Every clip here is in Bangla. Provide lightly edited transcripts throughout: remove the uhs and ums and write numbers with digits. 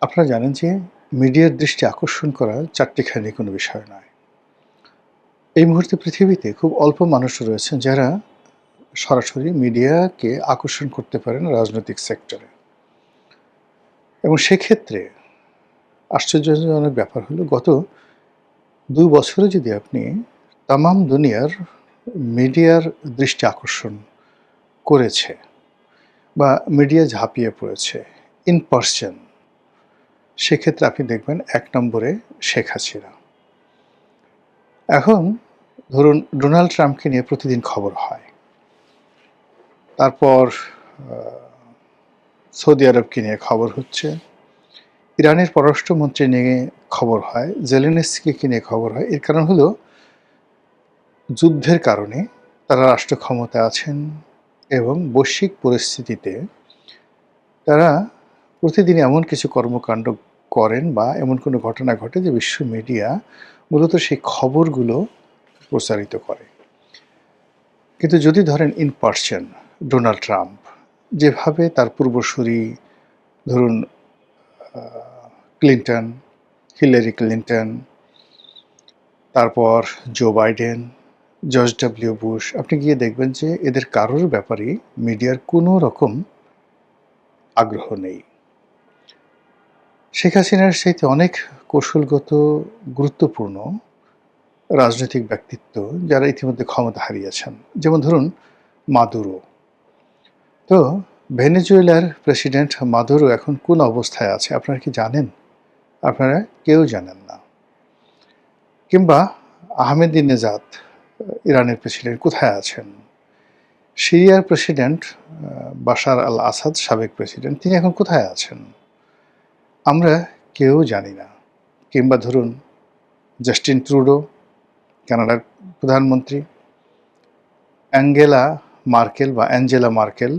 আপনারা জানেন যে মিডিয়ার দৃষ্টি আকর্ষণ করা চাট্টিখানি কোনো বিষয় নয়। এই মুহূর্তে পৃথিবীতে খুব অল্প মানুষ রয়েছেন যারা সরাসরি মিডিয়াকে আকর্ষণ করতে পারেন রাজনৈতিক সেক্টরে। এবং সেক্ষেত্রে আশ্চর্যজনক ব্যাপার হলো গত ২ বছরে যদি আপনি তামাম দুনিয়ার মিডিয়ার দৃষ্টি আকর্ষণ করেছে বা মিডিয়া ঝাঁপিয়ে পড়েছে ইন পারসন, সেক্ষেত্রে আপনি দেখবেন ১ নম্বরে শেখ হাসিনা। এখন ধরুন ডোনাল্ড ট্রাম্পকে নিয়ে প্রতিদিন খবর হয়। তারপর সৌদি আরবকে নিয়ে খবর হচ্ছে। ইরানের পররাষ্ট্রমন্ত্রী নিয়ে খবর হয়, জেলেনস্কিকে নিয়ে খবর হয়। এর কারণ হলো যুদ্ধের কারণে তারা রাষ্ট্র ক্ষমতায় আছেন এবং বৈশ্বিক পরিস্থিতিতে তারা প্রতিদিন এমন কিছু কর্মকাণ্ড করেন বা এমন কোনো ঘটনা ঘটে যে বিশ্ব মিডিয়া মূলত সেই খবরগুলো প্রচারিত করে। কিন্তু যদি ধরেন ইন পারসন ডোনাল্ড ট্রাম্প যেভাবে তার পূর্বসূরি ধরুন ক্লিন্টন, হিলারি ক্লিন্টন, তারপর Joe Biden, George W Bush, আপনি গিয়ে দেখবেন যে এদের কারোর ব্যাপারেই মিডিয়ার কোনো রকম আগ্রহ নেই। শেখ হাসিনার চাইতে অনেক কৌশলগত গুরুত্বপূর্ণ রাজনৈতিক ব্যক্তিত্ব যারা ইতিমধ্যে ক্ষমতা হারিয়েছেন। যেমন ধরুন মাদুরো। তো ভেনেজুয়েলার প্রেসিডেন্ট মাদুরো এখন কোন অবস্থায় আছে আপনারা কি জানেন? আপনারা কেউ জানেন না। কিংবা আহমেদিনেজাদ ইরানের প্রেসিডেন্ট কোথায় আছেন? সিরিয়ার প্রেসিডেন্ট বাশার আল আসাদ সাবেক প্রেসিডেন্ট তিনি এখন কোথায় আছেন? আমরা কেউ জানি না। কিংবা ধরুন জাস্টিন ট্রুডো কানাডার প্রধানমন্ত্রী, অ্যাঞ্জেলা মার্কেল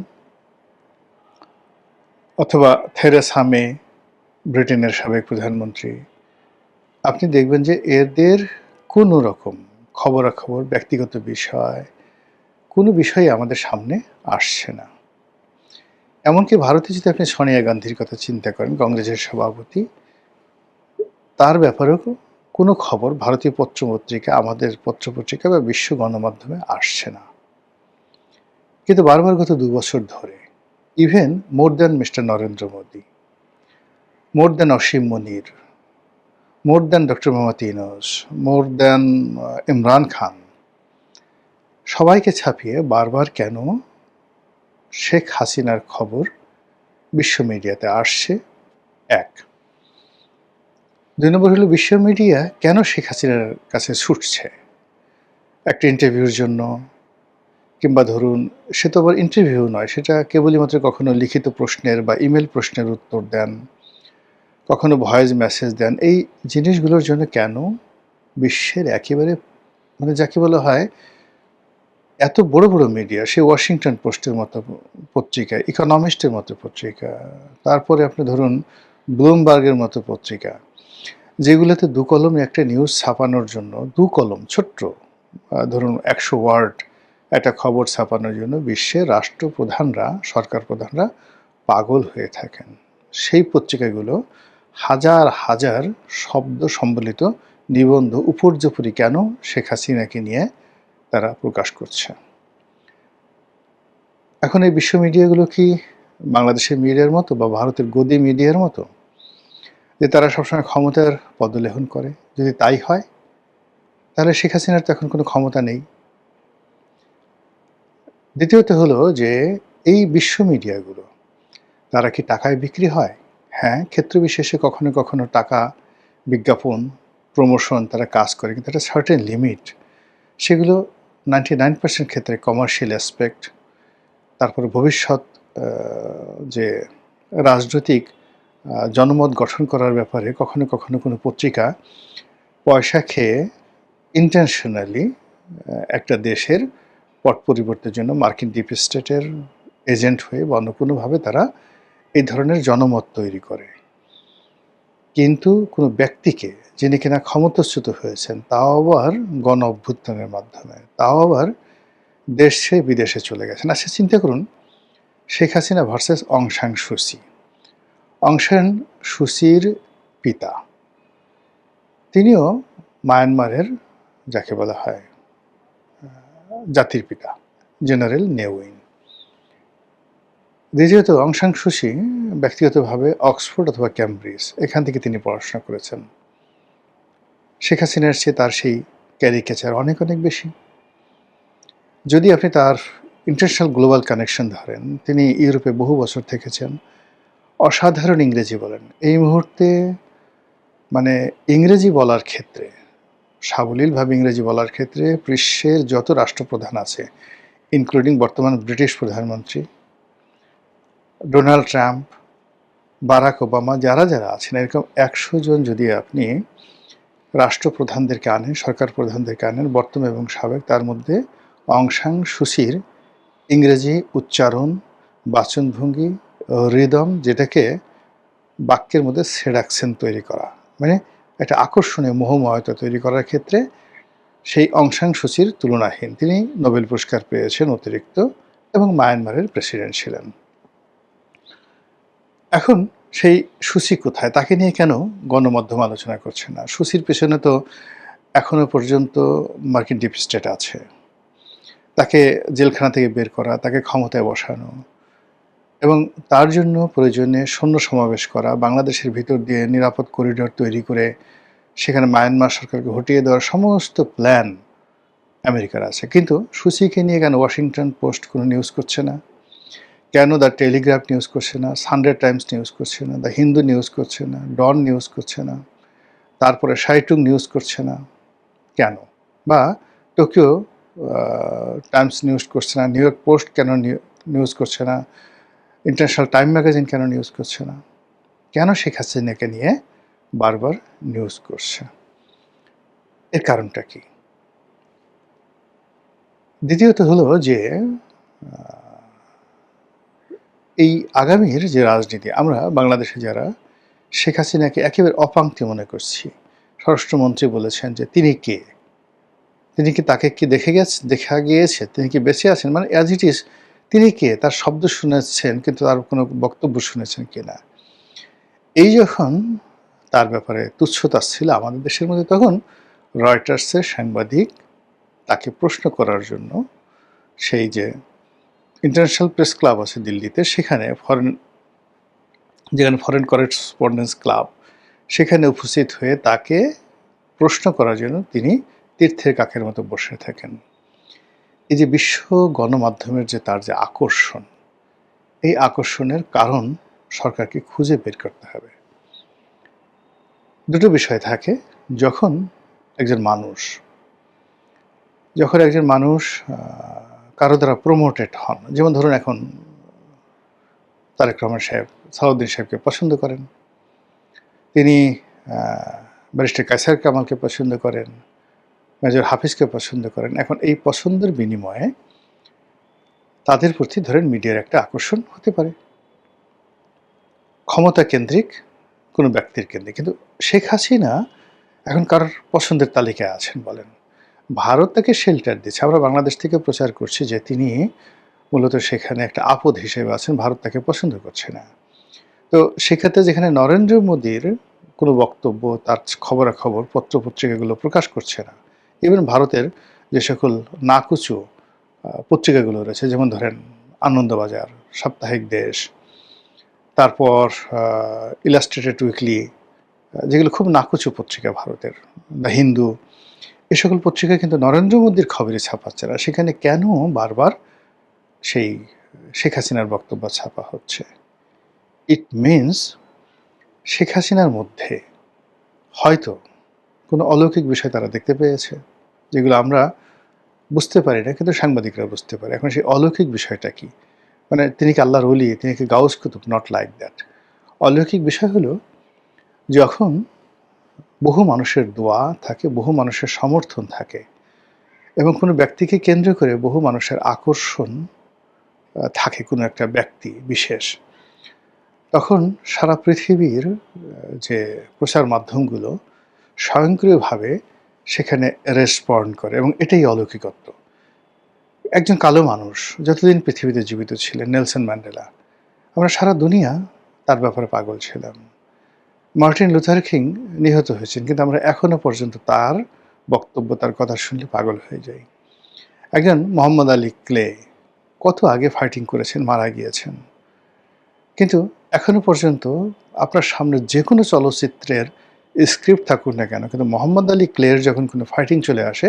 অথবা থেরেসা মে ব্রিটেনের সাবেক প্রধানমন্ত্রী। আপনি দেখবেন যে এদের কোনো রকম খবরাখবর, ব্যক্তিগত বিষয়, কোনো বিষয়ই আমাদের সামনে আসছে না। এমনকি ভারতে যদি আপনি সোনিয়া গান্ধীর কথা চিন্তা করেন, কংগ্রেসের সভাপতি, তার ব্যাপারেও কোনো খবর ভারতীয় পত্রপত্রিকা, আমাদের পত্রপত্রিকা বা বিশ্ব গণমাধ্যমে আসছে না। কিন্তু বারবার গত ২ বছর ধরে even more than mister Narendra Modi, more than Asim Munir, more than doctor Mohammad Yunus, more than Imran Khan, সবাইকে ছাপিয়ে বারবার কেন শেখ হাসিনার খবর বিশ্ব মিডিয়াতে আসছে? ১। ২ নম্বর হলো বিশ্ব মিডিয়া কেন শেখ হাসিনার কাছে ছুটছে? একটা ইন্টারভিউর জন্য, কিংবা ধরুন সে তো আবার ইন্টারভিউ নয়, সেটা কেবলই মাত্র কখনো লিখিত প্রশ্নের বা ইমেল প্রশ্নের উত্তর দেন, কখনো ভয়েস মেসেজ দেন। এই জিনিসগুলোর জন্য কেন বিশ্বের একেবারে মানে যাকে বলা হয় এত বড় বড় মিডিয়া, সে ওয়াশিংটন পোস্টের মতো পত্রিকা, ইকোনমিস্টের মতো পত্রিকা, তারপরে আপনি ধরুন ব্লুমবার্গের মতো পত্রিকা, যেগুলোতে ২ কলমে একটা নিউজ ছাপানোর জন্য ২ কলম ছোট্ট ধরুন ১০০ ওয়ার্ড একটা খবর ছাপানোর জন্য বিশ্বের রাষ্ট্রপ্রধানরা, সরকার প্রধানরা পাগল হয়ে থাকেন। সেই পত্রিকাগুলো হাজার হাজার শব্দ সম্বলিত নিবন্ধ উপর্যুপরি কেন শেখ হাসিনাকে নিয়ে তারা প্রকাশ করছে। এখন এই বিশ্ব মিডিয়াগুলো কি বাংলাদেশের মিডিয়ার মতো বা ভারতের গদি মিডিয়ার মতো যে তারা সবসময় ক্ষমতার পদলেহন করে? যদি তাই হয় তাহলে শেখ হাসিনার তো এখন কোনো ক্ষমতা নেই। দ্বিতীয়ত হলো যে এই বিশ্ব মিডিয়াগুলো তারা কি টাকায় বিক্রি হয়? হ্যাঁ, ক্ষেত্র বিশেষে কখনো কখনো টাকা, বিজ্ঞাপন, প্রমোশন তারা কাজ করে, কিন্তু একটা সার্টেন লিমিট। সেগুলো 99% ক্ষেত্রে কমার্শিয়াল অ্যাসপেক্ট, তারপরে ভবিষ্যৎ যে রাজনৈতিক জনমত গঠন করার ব্যাপারে কখনো কখনো কোনো পত্রিকা পয়সা খেয়ে ইন্টেনশনালি একটা দেশের পট পরিবর্তনের জন্য মার্কিন ডিপ স্টেটের এজেন্ট হয়ে বা অন্য কোনোভাবে তারা এই ধরনের জনমত তৈরি করে। কিন্তু কোনো ব্যক্তিকে যিনি কিনা ক্ষমতাচ্যুত হয়েছেন, তাও আবার গণ অভ্যুত্থানের মাধ্যমে, তাও আবার দেশে বিদেশে চলে গেছেন। আচ্ছা চিন্তা করুন, শেখ হাসিনা ভার্সাস অং সান সু চি। অং সান সুচির পিতা, তিনিও মায়ানমারের যাকে বলা হয় জাতির পিতা, জেনারেল নে উইন। দ্বিতীয়ত অং সান সুচি ব্যক্তিগতভাবে অক্সফোর্ড অথবা ক্যামব্রিজ এখান থেকে তিনি পড়াশোনা করেছেন। শেখ হাসিনার চেয়ে তার সেই ক্যারিকেচার অনেক অনেক বেশি। যদি আপনি তার ইন্টারন্যাশনাল গ্লোবাল কানেকশন ধরেন, তিনি ইউরোপে বহু বছর থেকেছেন, অসাধারণ ইংরেজি বলেন। এই মুহূর্তে মানে ইংরেজি বলার ক্ষেত্রে, সাবলীলভাবে ইংরেজি বলার ক্ষেত্রে বিশ্বের যত রাষ্ট্রপ্রধান আছে, ইনক্লুডিং বর্তমান ব্রিটিশ প্রধানমন্ত্রী ডোনাল্ড ট্রাম্প, বারাক ওবামা, যারা যারা আছেন, এরকম 100 জন যদি আপনি রাষ্ট্রপ্রধানদেরকে আনেন, সরকার প্রধানদেরকে আনেন, বর্তমান এবং সাবেক, তার মধ্যে অং সান সুচির ইংরেজি উচ্চারণ, বাচনভঙ্গি, রিদম, যেটাকে বাক্যের মধ্যে সেডাকশন তৈরি করা, মানে একটা আকর্ষণীয় মোহময়তা তৈরি করার ক্ষেত্রে সেই অং সান সুচির তুলনাহীন। তিনি নোবেল পুরস্কার পেয়েছেন অতিরিক্ত এবং মায়ানমারের প্রেসিডেন্ট ছিলেন। এখন সেই সুচি কোথায়? তাকে নিয়ে কেন গণমাধ্যম আলোচনা করছে না? সুচির পেছনে তো এখনো পর্যন্ত মার্কিন ডিপ স্টেট আছে। তাকে জেলখানা থেকে বের করা, তাকে ক্ষমতায় বসানো এবং তার জন্য প্রয়োজনে সৈন্য সমাবেশ করা, বাংলাদেশের ভিতর দিয়ে নিরাপদ করিডোর তৈরি করে সেখানে মায়ানমার সরকারকে হটিয়ে দেওয়ার সমস্ত প্ল্যান আমেরিকার আছে। কিন্তু সুচিকে নিয়ে কেন ওয়াশিংটন পোস্ট কোনো নিউজ করছে না? কেন দ্য টেলিগ্রাফ নিউজ করছে না? সানডে টাইমস নিউজ করছে না? দ্য হিন্দু নিউজ করছে না? ডন নিউজ করছে না? তারপরে শাইটুং নিউজ করছে না? কেন? বা টোকিও টাইমস নিউজ করছে না? নিউ ইয়র্ক পোস্ট কেন নিউজ করছে না? ইন্টারন্যাশনাল টাইম ম্যাগাজিন কেন নিউজ করছে না? কেন শেখ হাসিনাকে নিয়ে বারবার নিউজ করছে? এর কারণটা কি? দ্বিতীয়ত হলো যে এই আগামীর যে রাজনীতি, আমরা বাংলাদেশে যারা শেখ হাসিনাকে একেবারে অপাংক্তি মনে করছি, স্বরাষ্ট্রমন্ত্রী বলেছেন যে তিনি কে? তিনি কি তাকে কি দেখা গিয়েছে? তিনি কি বেঁচে আছেন? মানে অ্যাজ ইট ইজ তিনি কে? তার শব্দ শুনেছেন কিন্তু তার কোনো বক্তব্য শুনেছেন কিনা? এই যখন তার ব্যাপারে তুচ্ছ-তাচ্ছিল্য আমাদের দেশের মধ্যে, তখন রয়টার্সের সাংবাদিক তাকে প্রশ্ন করার জন্য সেই যে ইন্টারন্যাশনাল প্রেস ক্লাব আছে দিল্লিতে, যেখানে ফরেন করেসপন্ডেন্স ক্লাব, সেখানে উপস্থিত হয়ে তাকে প্রশ্ন করার জন্য তিনি তীর্থের কাকের মতো বসে থাকেন। এই যে বিশ্ব গণমাধ্যমের যে তার যে আকর্ষণ, এই আকর্ষণের কারণ সরকারকে খুঁজে বের করতে হবে। দুটো বিষয় থাকে। যখন একজন মানুষ কারো দ্বারা প্রমোটেড হন, যেমন ধরুন এখন তারেক রহমান সাহেব সালাউদ্দিন সাহেবকে পছন্দ করেন, তিনি ব্যারিস্টার কায়সার কামালকে পছন্দ করেন, মেজর হাফিজকে পছন্দ করেন। এখন এই পছন্দের বিনিময়ে তাদের প্রতি ধরেন মিডিয়ার একটা আকর্ষণ হতে পারে, ক্ষমতা কেন্দ্রিক কোনো ব্যক্তির কেন্দ্রিক। কিন্তু শেখ হাসিনা এখন কারোর পছন্দের তালিকায় আছেন বলেন? ভারত তাকে শেল্টার দিচ্ছে। আমরা বাংলাদেশ থেকে প্রচার করছি যে তিনি মূলত সেখানে একটা আপদ হিসেবে আছেন, ভারত তাকে পছন্দ করছে না। তো সেক্ষেত্রে যেখানে নরেন্দ্র মোদীর কোনো বক্তব্য, তার খবরাখবর পত্রপত্রিকাগুলো প্রকাশ করছে না, ইভেন ভারতের যে সকল নাকুচু পত্রিকাগুলো রয়েছে, যেমন ধরেন আনন্দবাজার, সাপ্তাহিক দেশ, তারপর ইলাস্ট্রেটেড উইকলি, যেগুলো খুব নাকুচু পত্রিকা ভারতের, দ্য হিন্দু, এ সকল পত্রিকা কিন্তু নরেন্দ্র মোদীর খবরই ছাপাচ্ছে না। সেখানে কেন বারবার সেই শেখ হাসিনার বক্তব্য ছাপা হচ্ছে? ইট মিনস শেখ হাসিনার মধ্যে হয়তো কোনো অলৌকিক বিষয় তারা দেখতে পেয়েছে, যেগুলো আমরা বুঝতে পারি না, কিন্তু সাংবাদিকরা বুঝতে পারে। এখন সেই অলৌকিক বিষয়টা কি? মানে তিনি কি আল্লাহর ওলি? তিনি কি গাউস কুতুব? Not like that. অলৌকিক বিষয় হলো যখন বহু মানুষের দোয়া থাকে, বহু মানুষের সমর্থন থাকে এবং কোনো ব্যক্তিকে কেন্দ্র করে বহু মানুষের আকর্ষণ থাকে, কোনো একটা ব্যক্তি বিশেষ, তখন সারা পৃথিবীর যে প্রচার মাধ্যমগুলো স্বয়ংক্রিয়ভাবে সেখানে রেসপন্ড করে এবং এটাই অলৌকিকত্ব। একজন কালো মানুষ যতদিন পৃথিবীতে জীবিত ছিলেন, নেলসন ম্যান্ডেলা, আমরা সারা দুনিয়া তার ব্যাপারে পাগল ছিলাম। মার্টিন লুথার কিং নিহত হয়েছেন, কিন্তু আমরা এখনো পর্যন্ত তার বক্তব্য, তার কথা শুনলে পাগল হয়ে যাই। একজন মোহাম্মদ আলী ক্লে কত আগে ফাইটিং করেছেন, মারা গিয়েছেন, কিন্তু এখনো পর্যন্ত আপনার সামনে যে কোনো চলচ্চিত্রের স্ক্রিপ্ট থাকুক না কেন, কিন্তু মোহাম্মদ আলী ক্লের যখন কোনো ফাইটিং চলে আসে,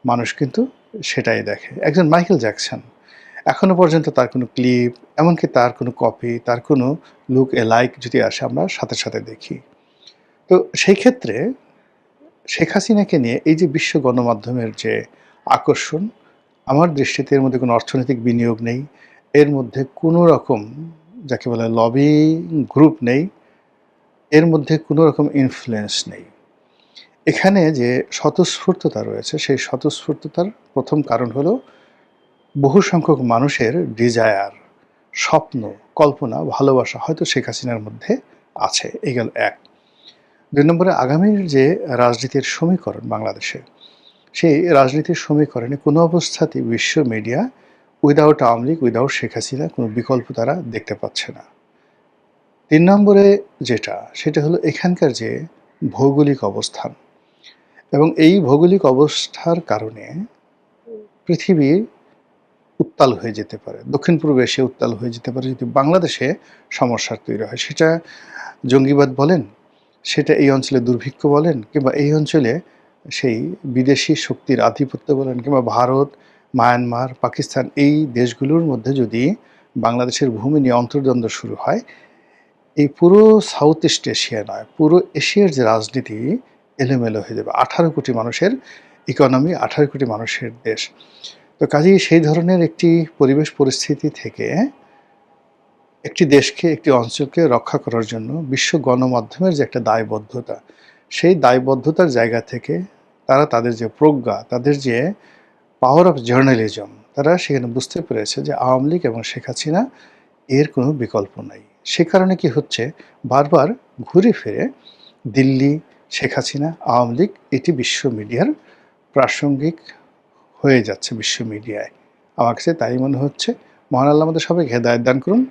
মানুষ কিন্তু সেটাই দেখে। একজন মাইকেল জ্যাকসন, এখনো পর্যন্ত তার কোনো ক্লিপ, এমনকি তার কোনো কপি, তার কোনো লুক এলাইক যদি আসে, আমরা সাথে সাথে দেখি। তো সেই ক্ষেত্রে শেখ হাসিনাকে নিয়ে এই যে বিশ্ব গণমাধ্যমের যে আকর্ষণ, আমার দৃষ্টিতে এর মধ্যে কোনো অর্থনৈতিক বিনিয়োগ নেই, এর মধ্যে কোনো রকম যাকে বলে লবিং গ্রুপ নেই, এর মধ্যে কোনো রকম ইনফ্লুয়েন্স নেই। এখানে যে স্বতঃস্ফূর্ততা রয়েছে, সেই স্বতঃস্ফূর্ততার প্রথম কারণ হলো বহু সংখ্যক মানুষের ডিজায়ার, স্বপ্ন, কল্পনা, ভালোবাসা হয়তো শেখ হাসিনার মধ্যে আছে। এই গেল এক। ২ নম্বরে আগামীর যে রাজনীতির সমীকরণ বাংলাদেশে, সেই রাজনীতির সমীকরণে কোনো অবস্থাতেই বিশ্ব media without Awami League, without Sheikh Hasina কোনো বিকল্প তারা দেখতে পাচ্ছে না। ৩ নম্বরে যেটা, সেটা হলো এখানকার যে ভৌগোলিক অবস্থান, এবং এই ভৌগোলিক অবস্থার কারণে পৃথিবী উত্তাল হয়ে যেতে পারে, দক্ষিণ পূর্ব এশিয়া উত্তাল হয়ে যেতে পারে যদি বাংলাদেশে সমস্যার তৈরি হয়। সেটা জঙ্গিবাদ বলেন, সেটা এই অঞ্চলে দুর্ভিক্ষ বলেন, কিংবা এই অঞ্চলে সেই বিদেশি শক্তির আধিপত্য বলেন, কিংবা ভারত, মায়ানমার, পাকিস্তান, এই দেশগুলোর মধ্যে যদি বাংলাদেশের ভূমি নিয়ে অন্তর্দ্বন্দ্ব শুরু হয়, এই পুরো সাউথ ইস্ট এশিয়া নয়, পুরো এশিয়ার যে রাজনীতি এলোমেলো হয়ে যাবে। 18 কোটি মানুষের ইকোনমি, 18 কোটি মানুষের দেশ। তো কাজেই সেই ধরনের একটি পরিবেশ পরিস্থিতি থেকে একটি দেশকে, একটি অঞ্চলকে রক্ষা করার জন্য বিশ্ব গণমাধ্যমের যে একটা দায়বদ্ধতা, সেই দায়বদ্ধতার জায়গা থেকে তারা তাদের যে প্রজ্ঞা, তাদের যে পাওয়ার অফ জার্নালিজম, তারা সেখানে বুঝতে পেরেছে যে আওয়ামী লীগ এবং শেখ হাসিনা এর কোনো বিকল্প নাই। সে কারণে কি হচ্ছে, বারবার ঘুরে ফিরে দিল্লি, শেখ হাসিনা, আওয়ামী লীগ, এটি বিশ্ব মিডিয়ার প্রাসঙ্গিক হয়ে যাচ্ছে বিশ্ব মিডিয়ায়। আমার কাছে তাই মনে হচ্ছে। মহান আল্লাহ আমাদের সবাইকে হেদায়েত দান করুন।